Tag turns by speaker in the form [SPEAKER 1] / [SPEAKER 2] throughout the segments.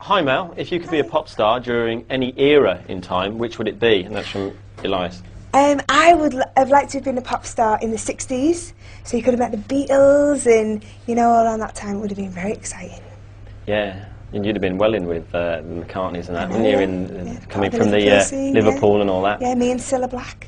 [SPEAKER 1] Hi Mel, if you could be a pop star during any era in time, which would it be? And that's from Elias.
[SPEAKER 2] I would have liked to have been a pop star in the 60s, so you could have met the Beatles and, you know, all around that time. It would have been very exciting.
[SPEAKER 1] Yeah, and you'd have been well in with the McCartneys and that, wouldn't you? Coming from the Liverpool and all that.
[SPEAKER 2] Yeah, me and Cilla Black.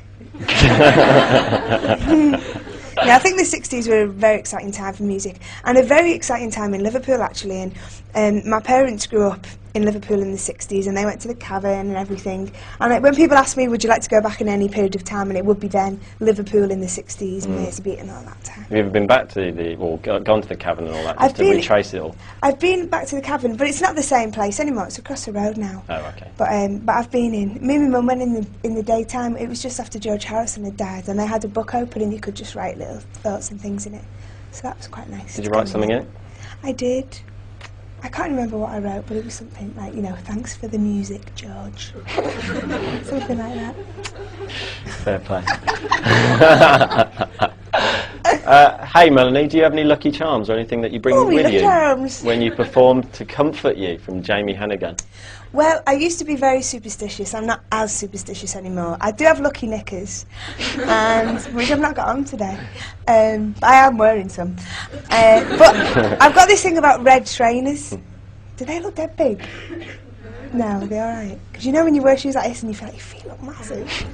[SPEAKER 2] Yeah, I think the 60s were a very exciting time for music, and a very exciting time in Liverpool actually. And my parents grew up in Liverpool in the 60s, and they went to the Cavern and everything. And when people ask me, would you like to go back in any period of time, and it would be then Liverpool in the 60s, Merseybeat and all that time.
[SPEAKER 1] Have you ever been back to gone to the Cavern and all that, just to retrace it all?
[SPEAKER 2] I've been back to the Cavern, but it's not the same place anymore. It's across the road now.
[SPEAKER 1] Oh, okay.
[SPEAKER 2] But I've been in. Me and my mum went in the daytime. It was just after George Harrison had died, and they had a book open, and you could just write little thoughts and things in it. So that was quite nice.
[SPEAKER 1] Did you write something in it?
[SPEAKER 2] I did. I can't remember what I wrote, but it was something like, you know, thanks for the music, George. Something like that.
[SPEAKER 1] Fair play. Hey Melanie, do you have any lucky charms or anything that you bring with you when you perform to comfort you, from Jamie Hannigan?
[SPEAKER 2] Well, I used to be very superstitious. I'm not as superstitious anymore. I do have lucky knickers, which I've not got on today. But I am wearing some. But I've got this thing about red trainers. Do they look dead big? No, they're alright. Because you know when you wear shoes like this and you feel like your feet look massive.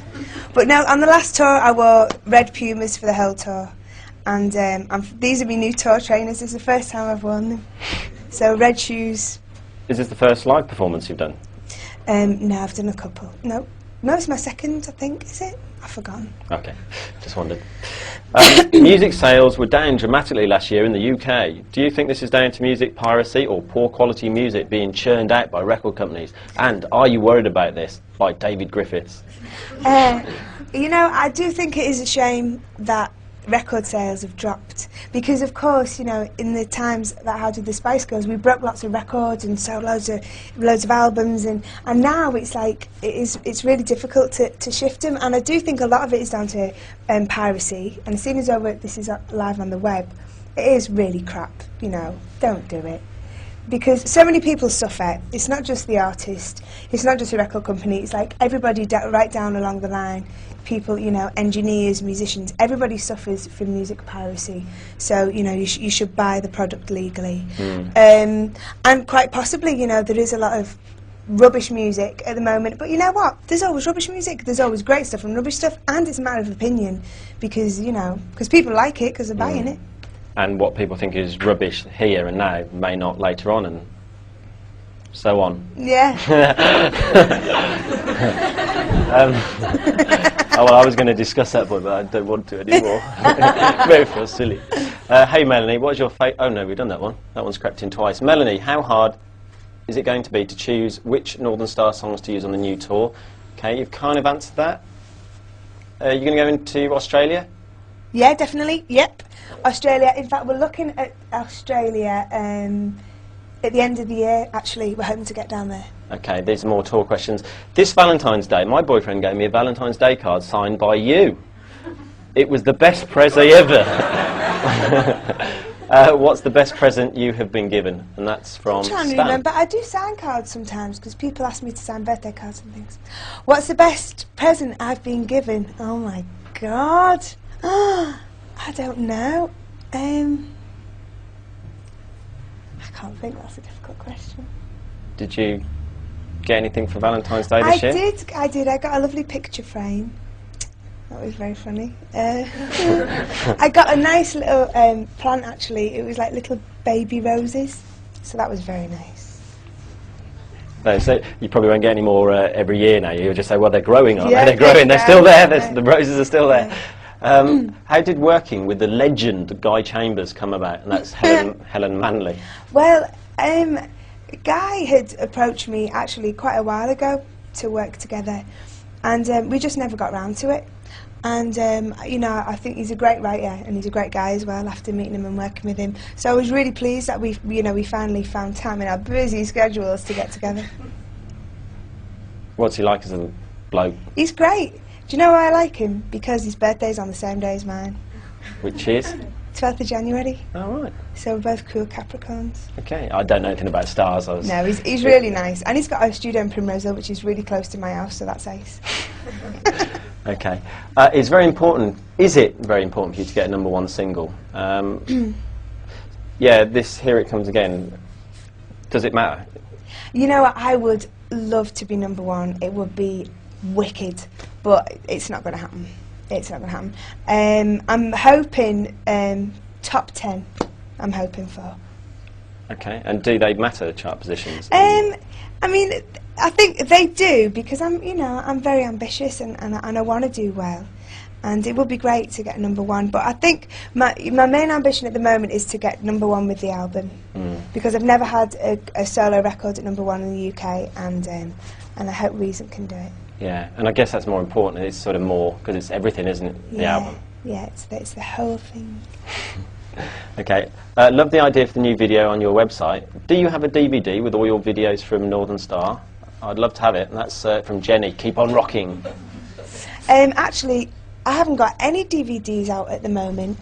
[SPEAKER 2] But no, on the last tour I wore red Pumas for the whole tour. And these are my new tour trainers. This is the first time I've worn them. So red shoes.
[SPEAKER 1] Is this the first live performance you've done?
[SPEAKER 2] No, I've done a couple. No, it's my second, I think, is it? I've forgotten.
[SPEAKER 1] Okay, just wondered. Music sales were down dramatically last year in the UK. Do you think this is down to music piracy or poor quality music being churned out by record companies? And are you worried about this, like David Griffiths?
[SPEAKER 2] You know, I do think it is a shame that record sales have dropped, because of course, you know, in the times that How Did the Spice Girls, we broke lots of records and sold loads of albums, and now it's like it's really difficult to shift them. And I do think a lot of it is down to piracy, and as soon as this is live on the web, it is really crap. You know, don't do it, because so many people suffer. It's not just the artist, it's not just the record company, it's like everybody right down along the line. People, you know, engineers, musicians, everybody suffers from music piracy. So, you know, you should buy the product legally. And quite possibly, you know, there is a lot of rubbish music at the moment, but you know what? There's always rubbish music, there's always great stuff and rubbish stuff, and it's a matter of opinion, because, you know, because people like it because they're buying it.
[SPEAKER 1] And what people think is rubbish here and now may not later on, and so on.
[SPEAKER 2] Yeah.
[SPEAKER 1] Oh, well, I was going to discuss that, but I don't want to anymore. It made me feel silly. Hey, Melanie, what's your favourite... Oh, no, we've done that one. That one's crept in twice. Melanie, how hard is it going to be to choose which Northern Star songs to use on the new tour? Okay, you've kind of answered that. Are you going to go into Australia?
[SPEAKER 2] Yeah, definitely. Yep. Australia. In fact, we're looking at Australia at the end of the year, actually. We're hoping to get down there.
[SPEAKER 1] Okay, these are more tour questions. This Valentine's Day, my boyfriend gave me a Valentine's Day card signed by you. It was the best present ever. What's the best present you have been given? And that's from Stan.
[SPEAKER 2] I'm trying to remember. I do sign cards sometimes because people ask me to sign birthday cards and things. What's the best present I've been given? Oh my God. I don't know. I can't think. That's a difficult question.
[SPEAKER 1] Did you get anything for Valentine's Day this year?
[SPEAKER 2] I did. I got a lovely picture frame. That was very funny. I got a nice little plant, actually. It was like little baby roses. So that was very nice.
[SPEAKER 1] No, so you probably won't get any more every year now. You'll just say, well, they're growing, aren't
[SPEAKER 2] they?
[SPEAKER 1] They're growing. They're still there. The roses are still there. How did working with the legend Guy Chambers come about? And that's Helen Manley.
[SPEAKER 2] Well, Guy had approached me actually quite a while ago to work together, and we just never got round to it. And you know, I think he's a great writer and he's a great guy as well. After meeting him and working with him, so I was really pleased that we finally found time in our busy schedules to get together.
[SPEAKER 1] What's he like as a bloke?
[SPEAKER 2] He's great. Do you know why I like him? Because his birthday's on the same day as mine.
[SPEAKER 1] Which is?
[SPEAKER 2] 12th of January.
[SPEAKER 1] Oh, right.
[SPEAKER 2] So we're both cool Capricorns.
[SPEAKER 1] Okay, I don't know anything about stars.
[SPEAKER 2] No, he's really nice. And he's got a studio in Primrose Hill, which is really close to my house, so that's ace.
[SPEAKER 1] Okay. It's very important. Is it very important for you to get a #1 single? Yeah, Here It Comes Again. Does it matter?
[SPEAKER 2] You know what, I would love to be #1. It would be wicked, but it's not going to happen. It's not going to happen. I'm hoping top 10. I'm hoping for.
[SPEAKER 1] Okay, and do they matter, chart positions?
[SPEAKER 2] I mean, I think they do, because I'm very ambitious and I want to do well. And it would be great to get #1, but I think my main ambition at the moment is to get #1 with the album, because I've never had a solo record at #1 in the UK, and I hope Reason can do it.
[SPEAKER 1] Yeah, and I guess that's more important. It's sort of more, because it's everything, isn't it, the album?
[SPEAKER 2] Yeah, it's the whole thing.
[SPEAKER 1] Okay, love the idea for the new video on your website. Do you have a DVD with all your videos from Northern Star? I'd love to have it, and that's from Jenny. Keep on rocking.
[SPEAKER 2] Actually, I haven't got any DVDs out at the moment,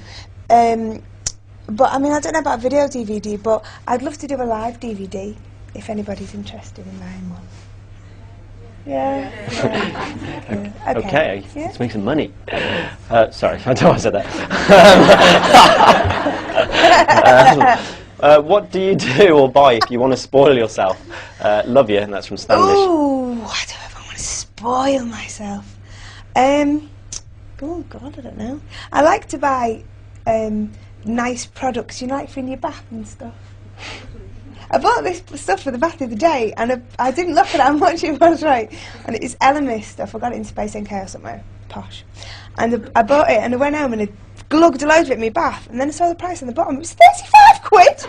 [SPEAKER 2] but I mean, I don't know about video DVD, but I'd love to do a live DVD if anybody's interested in buying one. Yeah.
[SPEAKER 1] Okay,
[SPEAKER 2] Yeah.
[SPEAKER 1] let's make some money. Sorry, I don't want to say that. What do you do or buy if you want to spoil yourself? Love you, and that's from Standish.
[SPEAKER 2] Ooh, I don't know if I want to spoil myself. Oh God, I don't know. I like to buy nice products, like for in your bath and stuff. I bought this stuff for the bath the other day, and I didn't look at how much it was, right? And it's Elemis stuff. I got it in Space NK or somewhere posh. And I bought it, and I went home and I glugged a load of it in my bath, and then I saw the price on the bottom. It was 35 quid!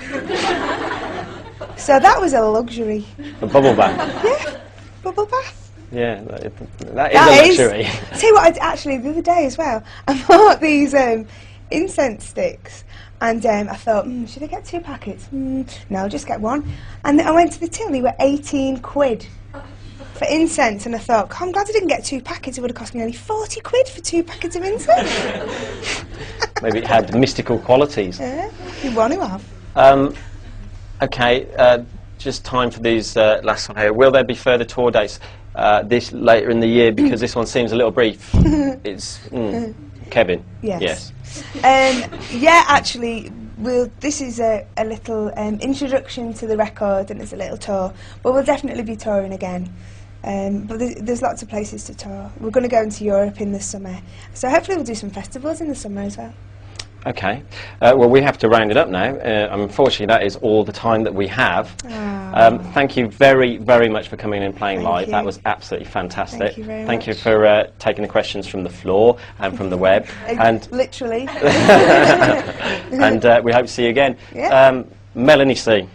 [SPEAKER 2] So that was a luxury.
[SPEAKER 1] A bubble bath.
[SPEAKER 2] Yeah, bubble bath.
[SPEAKER 1] Yeah, that is a luxury.
[SPEAKER 2] Tell you what, actually, the other day as well, I bought these incense sticks, and I thought, should I get 2 packets? No, I'll just get 1. And then I went to the till, they were 18 quid for incense, and I thought, I'm glad I didn't get 2 packets, it would have cost me nearly 40 quid for 2 packets of incense.
[SPEAKER 1] Maybe it had mystical qualities.
[SPEAKER 2] Yeah, you want to have.
[SPEAKER 1] Okay, just time for these last one here. Will there be further tour dates this later in the year? Because this one seems a little brief. It's Kevin.
[SPEAKER 2] Yes. Yeah, actually, this is a little introduction to the record, and it's a little tour. But we'll definitely be touring again. But there's lots of places to tour. We're going to go into Europe in the summer, so hopefully we'll do some festivals in the summer as well.
[SPEAKER 1] Okay. Well, we have to round it up now. Unfortunately, that is all the time that we have. Thank you very, very much for coming in and playing live. That was absolutely fantastic.
[SPEAKER 2] Thank you very much.
[SPEAKER 1] Thank you for taking the questions from the floor and from the web. And
[SPEAKER 2] literally.
[SPEAKER 1] and we hope to see you again.
[SPEAKER 2] Yeah.
[SPEAKER 1] Melanie C.